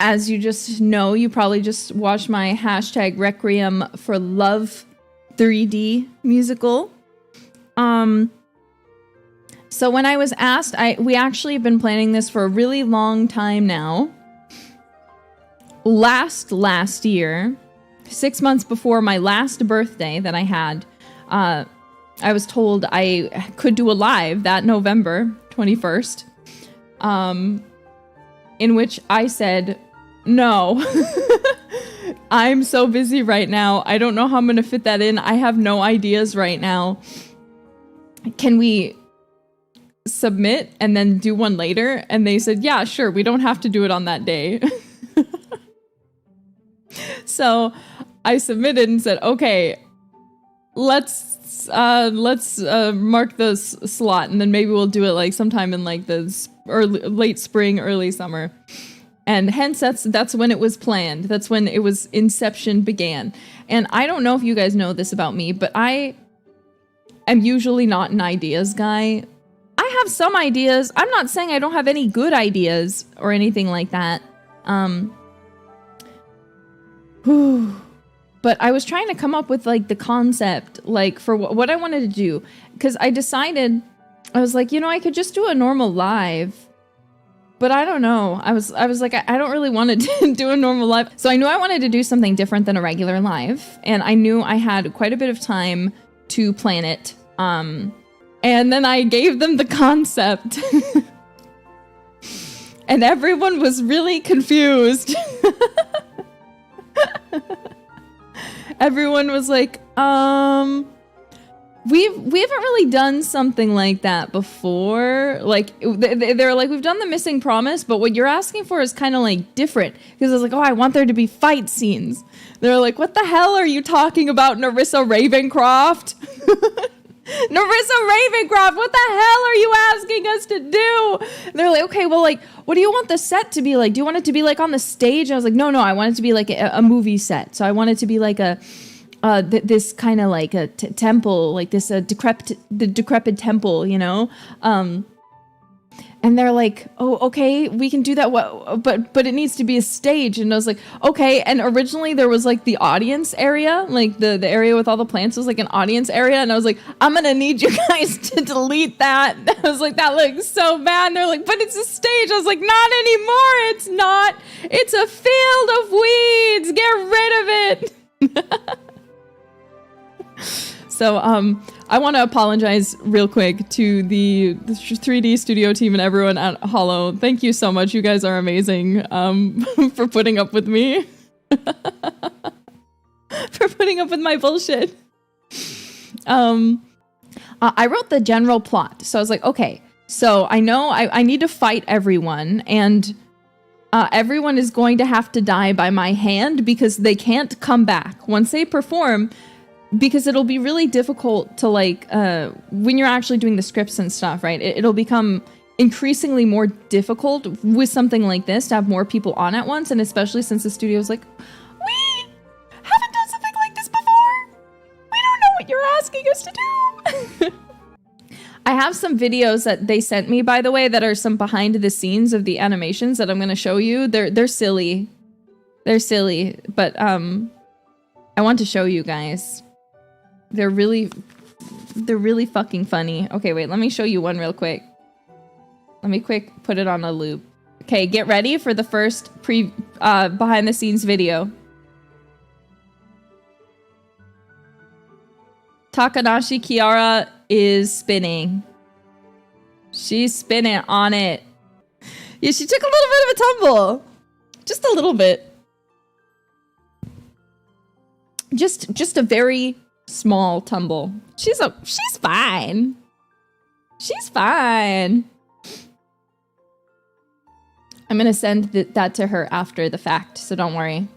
as you just know, you probably just watched my hashtag Requiem for Love 3D musical. So when I was asked, we actually have been planning this for a really long time now. Last year, 6 months before my last birthday that I had, I was told I could do a live that November 21st, in which I said, no, I'm so busy right now. I don't know how I'm going to fit that in. I have no ideas right now. Can we submit and then do one later? And they said, yeah, sure. We don't have to do it on that day. So I submitted and said, okay, let's mark this slot, and then maybe we'll do it like sometime in like the late spring, early summer. And hence that's when it was planned. That's when it was inception began. And I don't know if you guys know this about me, but I am usually not an ideas guy. I have some ideas. I'm not saying I don't have any good ideas or anything like that. But I was trying to come up with like the concept, like for what I wanted to do, because I decided, I was like, you know, I could just do a normal live, but I don't know. I was like, I don't really want to do a normal live. So I knew I wanted to do something different than a regular live, and I knew I had quite a bit of time to plan it. And then I gave them the concept. And everyone was really confused. Everyone was like, we haven't really done something like that before. Like, they're like, we've done the Missing Promise, but what you're asking for is kind of like different. Because I was like, oh, I want there to be fight scenes. They're like, what the hell are you talking about, Nerissa Ravencroft? Nerissa Ravencroft, what the hell are you asking us to do? And they're like, okay, well, like, what do you want the set to be like? Do you want it to be like on the stage? And I was like, no, I want it to be like a movie set. So I want it to be like this kind of like a temple, like this decrepit temple, you know? And they're like, oh, okay, we can do that. But it needs to be a stage. And I was like, okay. And originally there was like the audience area, like the area with all the plants was like an audience area. And I was like, I'm going to need you guys to delete that. I was like, that looks so bad. And they're like, but it's a stage. I was like, not anymore. It's not. It's a field of weeds. Get rid of it. So, I want to apologize real quick to the 3D studio team and everyone at Holo. Thank you so much. You guys are amazing, for putting up with me. For putting up with my bullshit. I wrote the general plot. So I was like, okay, so I know I need to fight everyone, and everyone is going to have to die by my hand because they can't come back once they perform. Because it'll be really difficult to like, when you're actually doing the scripts and stuff, right? It'll become increasingly more difficult with something like this to have more people on at once. And especially since the studio's like, we haven't done something like this before. We don't know what you're asking us to do. I have some videos that they sent me, by the way, that are some behind the scenes of the animations that I'm going to show you. They're silly. They're silly, but I want to show you guys. They're really fucking funny. Okay, wait, let me show you one real quick. Let me put it on a loop. Okay, get ready for the first behind the scenes video. Takanashi Kiara is spinning. She's spinning on it. Yeah, she took a little bit of a tumble. Just a little bit. Just a very small tumble. She's fine. She's fine. I'm gonna send that to her after the fact, so don't worry.